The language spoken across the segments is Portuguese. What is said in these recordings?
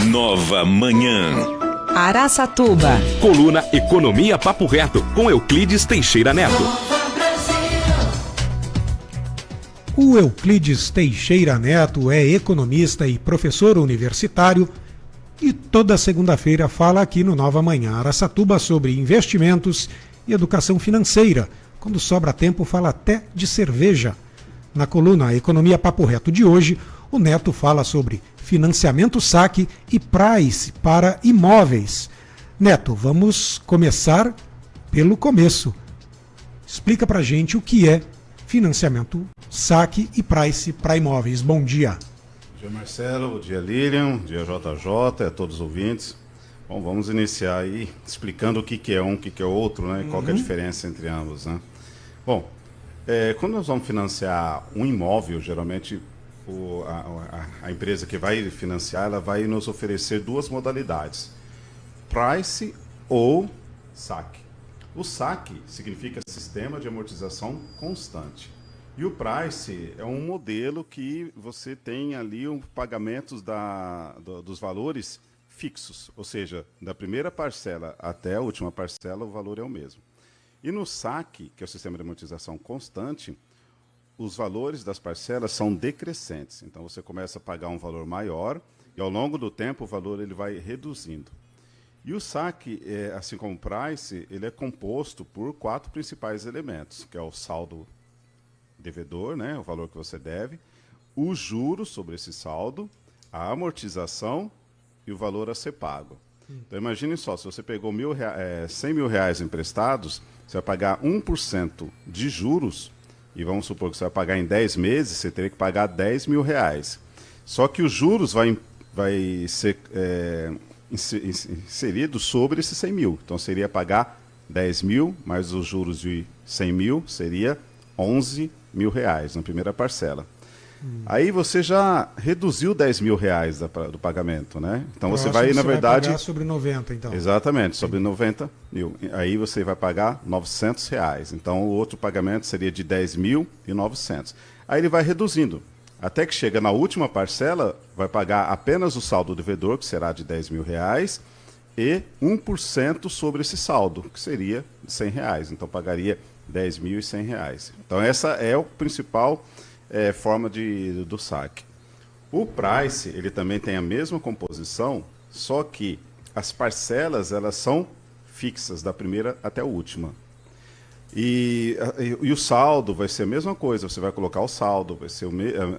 Nova Manhã. Araçatuba. Coluna Economia Papo Reto, com Euclides Teixeira Neto. O Euclides Teixeira Neto é economista e professor universitário e toda segunda-feira fala aqui no Nova Manhã Araçatuba sobre investimentos e educação financeira. Quando sobra tempo, fala até de cerveja. Na coluna Economia Papo Reto de hoje, o Neto fala sobre financiamento saque e price para imóveis. Neto, vamos começar pelo começo. Explica pra gente o que é financiamento saque e price para imóveis. Bom dia. Bom dia, Marcelo. Bom dia, Lilian. Bom dia, JJ, a todos os ouvintes. Bom, vamos iniciar aí explicando o que é um, o que é outro, né? Qual que é a diferença entre ambos, né? Bom, quando nós vamos financiar um imóvel, geralmente a empresa que vai financiar, ela vai nos oferecer duas modalidades: price ou saque. O saque significa sistema de amortização constante. E o price é um modelo que você tem ali pagamentos dos valores fixos, ou seja, da primeira parcela até a última parcela o valor é o mesmo. E no saque, que é o sistema de amortização constante, os valores das parcelas são decrescentes. Então você começa a pagar um valor maior e ao longo do tempo o valor ele vai reduzindo. E o saque, assim como o price, ele é composto por 4 principais elementos, que é o saldo devedor, né, o valor que você deve, o juros sobre esse saldo, a amortização e o valor a ser pago. Então imagine só, se você pegou 100 mil reais emprestados, você vai pagar 1% de juros, e vamos supor que você vai pagar em 10 meses, você teria que pagar 10 mil reais. Só que os juros vai ser inserido sobre esses 100 mil. Então seria pagar 10 mil, mais os juros de 100 mil, seria 11 mil reais na primeira parcela. Aí você já reduziu 10 mil reais do pagamento, né? Então você vai, na verdade... Vai pagar sobre 90, então. Exatamente, sobre 90 mil. Aí você vai pagar 900 reais. Então o outro pagamento seria de 10 mil e 900. Aí ele vai reduzindo. Até que chega na última parcela, vai pagar apenas o saldo devedor, que será de 10 mil reais, e 1% sobre esse saldo, que seria de 100 reais. Então pagaria 10.100 reais. Então essa é a principal forma do saque. O price, ele também tem a mesma composição, só que as parcelas elas são fixas, da primeira até a última. E o saldo vai ser a mesma coisa, você vai colocar o saldo, vai ser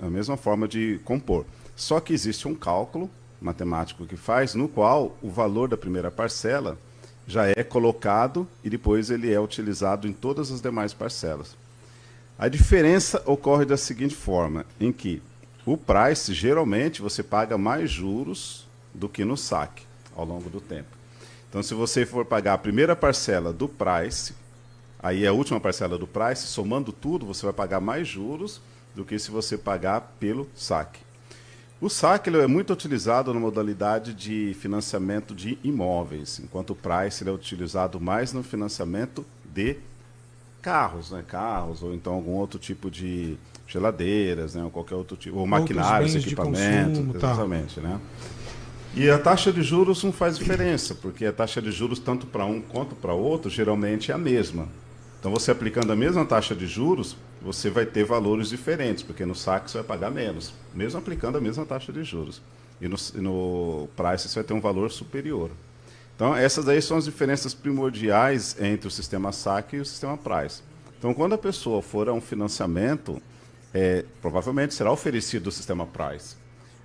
a mesma forma de compor. Só que existe um cálculo matemático que faz, no qual o valor da primeira parcela já é colocado e depois ele é utilizado em todas as demais parcelas. A diferença ocorre da seguinte forma, em que o price, geralmente, você paga mais juros do que no saque, ao longo do tempo. Então, se você for pagar a primeira parcela do price, aí a última parcela do price, somando tudo, você vai pagar mais juros do que se você pagar pelo saque. O saque ele é muito utilizado na modalidade de financiamento de imóveis, enquanto o price ele é utilizado mais no financiamento de carros, né? Carros, ou então algum outro tipo de geladeiras, né? Ou qualquer outro tipo, ou maquinários, equipamentos, exatamente, né? E a taxa de juros não faz diferença, porque a taxa de juros, tanto para um quanto para outro, geralmente é a mesma. Então, você aplicando a mesma taxa de juros, você vai ter valores diferentes, porque no saque você vai pagar menos, mesmo aplicando a mesma taxa de juros. E no price você vai ter um valor superior. Então, essas aí são as diferenças primordiais entre o sistema saque e o sistema price. Então, quando a pessoa for a um financiamento, provavelmente será oferecido o sistema price.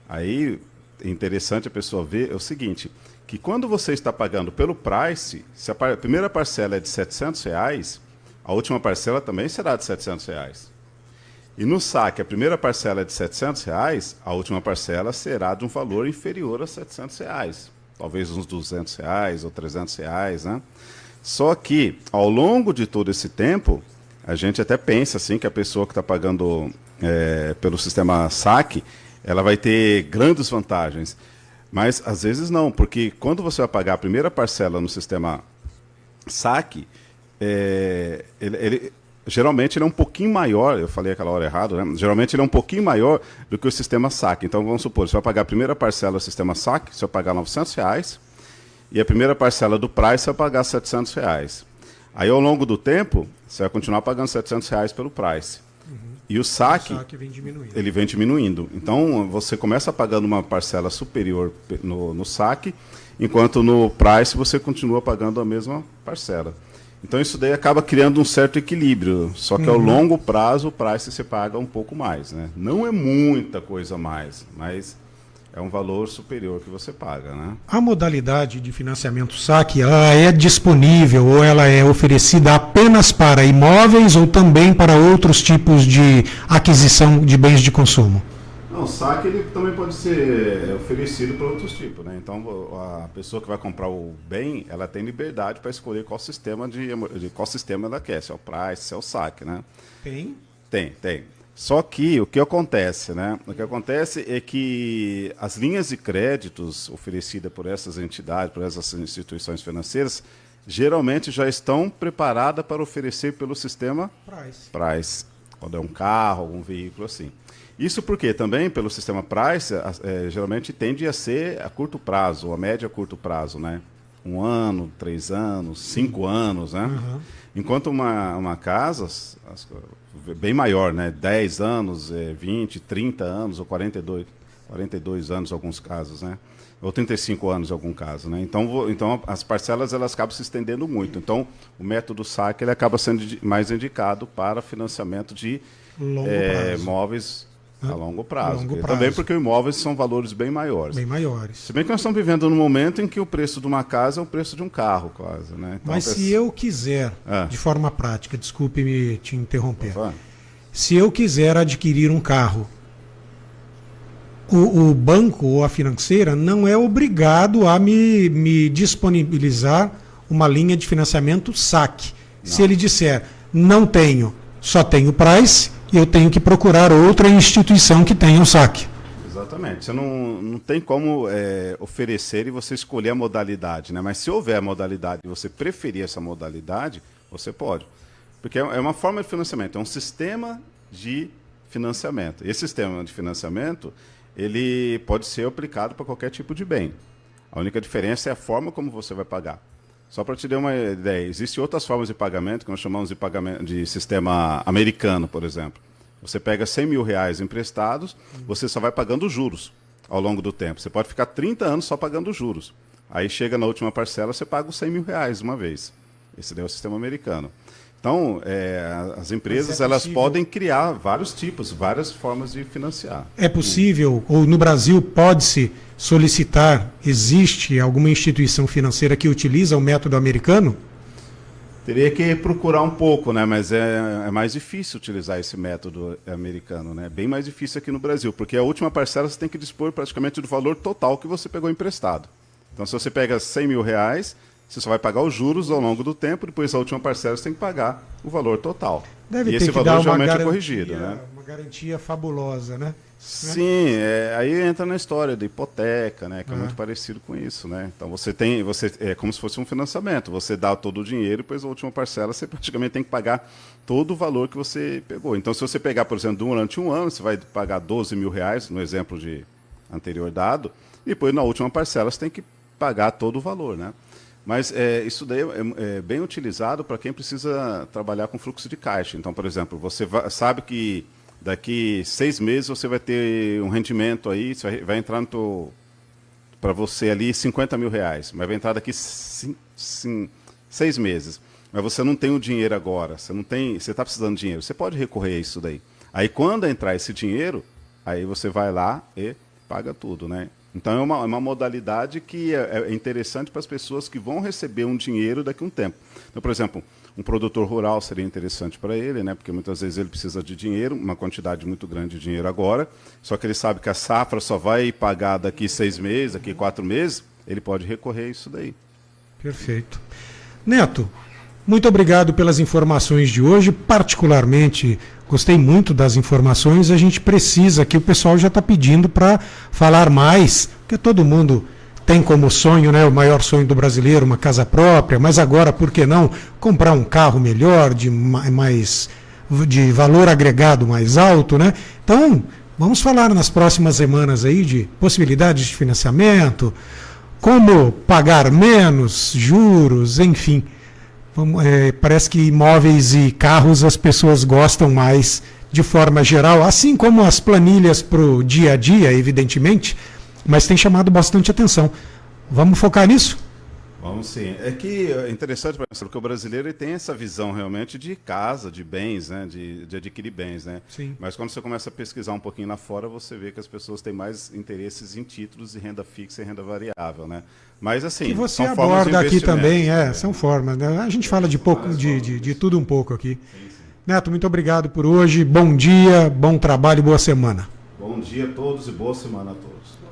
Aí, é interessante a pessoa ver o seguinte, que quando você está pagando pelo price, se a primeira parcela é de R$700, a última parcela também será de R$700. E no saque, a primeira parcela é de R$700, a última parcela será de um valor inferior a R$700. Talvez uns R$200 ou R$300, né? Só que, ao longo de todo esse tempo, a gente até pensa assim, que a pessoa que está pagando pelo sistema saque, ela vai ter grandes vantagens. Mas, às vezes, não, porque quando você vai pagar a primeira parcela no sistema saque, geralmente ele é um pouquinho maior, eu falei aquela hora errado, né? Geralmente ele é um pouquinho maior do que o sistema saque. Então vamos supor, você vai pagar a primeira parcela do sistema saque, você vai pagar R$900, e a primeira parcela do Price você vai pagar R$700. Aí ao longo do tempo, você vai continuar pagando R$700 pelo Price. E o saque vem diminuindo. ele vem diminuindo. Então você começa pagando uma parcela superior no saque, enquanto no Price você continua pagando a mesma parcela. Então isso daí acaba criando um certo equilíbrio, só que ao longo prazo o Price você paga um pouco mais, né? Não é muita coisa a mais, mas é um valor superior que você paga, né? A modalidade de financiamento saque, ela é disponível ou ela é oferecida apenas para imóveis ou também para outros tipos de aquisição de bens de consumo? Não, o saque ele também pode ser oferecido por outros tipos, né? Então a pessoa que vai comprar o bem, ela tem liberdade para escolher qual sistema qual sistema ela quer, se é o Price, se é o saque, né? Tem? Tem. Só que o que acontece, né? O que acontece é que as linhas de créditos oferecidas por essas entidades, por essas instituições financeiras, geralmente já estão preparadas para oferecer pelo sistema Price, quando é um carro, algum veículo assim. Isso porque também, pelo sistema Price, geralmente tende a ser a curto prazo, ou a média a curto prazo, né? 1 ano, 3 anos, 5 anos, né? Uhum. Enquanto uma casa, bem maior, né? 10 anos, 20, 30 anos, ou 42 anos em alguns casos, né? Ou 35 anos em algum caso, né? Então as parcelas elas acabam se estendendo muito. Então o método saque ele acaba sendo mais indicado para financiamento de imóveis a longo prazo. Também porque imóveis são valores bem maiores. Bem maiores. Se bem que nós estamos vivendo num momento em que o preço de uma casa é o preço de um carro, quase, né? Então, mas se eu quiser, de forma prática, desculpe-me te interromper, se eu quiser adquirir um carro, o banco ou a financeira não é obrigado a me disponibilizar uma linha de financiamento saque. Não. Se ele disser, não tenho, só tenho Price, eu tenho que procurar outra instituição que tenha um saque. Exatamente. Você não tem como oferecer e você escolher a modalidade, né? Mas se houver a modalidade e você preferir essa modalidade, você pode. Porque é uma forma de financiamento, é um sistema de financiamento. Esse sistema de financiamento, ele pode ser aplicado para qualquer tipo de bem. A única diferença é a forma como você vai pagar. Só para te dar uma ideia, existem outras formas de pagamento que nós chamamos de pagamento de sistema americano, por exemplo. Você pega R$100 mil emprestados, você só vai pagando juros ao longo do tempo. Você pode ficar 30 anos só pagando juros. Aí chega na última parcela, você paga os R$100 mil uma vez. Esse é o sistema americano. Então, as empresas elas podem criar vários tipos, várias formas de financiar. É possível, ou no Brasil pode-se solicitar, existe alguma instituição financeira que utiliza o método americano? Teria que procurar um pouco, né? Mas é mais difícil utilizar esse método americano, né? Bem mais difícil aqui no Brasil, porque a última parcela você tem que dispor praticamente do valor total que você pegou emprestado. Então, se você pega R$100 mil, você só vai pagar os juros ao longo do tempo, depois a última parcela você tem que pagar o valor total. Deve e ter esse que valor dar uma geralmente garantia, é corrigido, né? Uma garantia fabulosa, né? Sim, aí entra na história da hipoteca, né? Que é muito parecido com isso, né? Então é como se fosse um financiamento. Você dá todo o dinheiro e depois a última parcela você praticamente tem que pagar todo o valor que você pegou. Então, se você pegar, por exemplo, durante 1 ano, você vai pagar R$12 mil, no exemplo de anterior dado, e depois na última parcela você tem que pagar todo o valor, né? Mas isso daí é bem utilizado para quem precisa trabalhar com fluxo de caixa. Então, por exemplo, você sabe que daqui 6 meses você vai ter um rendimento aí, vai entrar para você ali R$50 mil, mas vai entrar daqui 6 meses. Mas você não tem o dinheiro agora, você está precisando de dinheiro, você pode recorrer a isso daí. Aí quando entrar esse dinheiro, aí você vai lá e paga tudo, né? Então é uma modalidade que é interessante para as pessoas que vão receber um dinheiro daqui a um tempo. Então, por exemplo, um produtor rural seria interessante para ele, né? Porque muitas vezes ele precisa de dinheiro, uma quantidade muito grande de dinheiro agora, só que ele sabe que a safra só vai pagar daqui 6 meses, daqui 4 meses, ele pode recorrer a isso daí. Perfeito. Neto, muito obrigado pelas informações de hoje, particularmente gostei muito das informações, a gente precisa, que o pessoal já está pedindo para falar mais, porque todo mundo tem como sonho, né, o maior sonho do brasileiro, uma casa própria, mas agora, por que não comprar um carro melhor, de mais de valor agregado mais alto, né? Então, vamos falar nas próximas semanas aí de possibilidades de financiamento, como pagar menos, juros, enfim. Parece que imóveis e carros as pessoas gostam mais de forma geral, assim como as planilhas para o dia a dia, evidentemente, mas tem chamado bastante atenção. Vamos focar nisso? Vamos sim. É que é interessante, porque o brasileiro ele tem essa visão realmente de casa, de bens, né? De adquirir bens, né? Sim. Mas quando você começa a pesquisar um pouquinho lá fora, você vê que as pessoas têm mais interesses em títulos de renda fixa e renda variável, né? Mas assim, Que você são formas de aborda aqui também, investimento. são formas, né? A gente fala de pouco, de tudo um pouco aqui. Neto, muito obrigado por hoje. Bom dia, bom trabalho e boa semana. Bom dia a todos e boa semana a todos.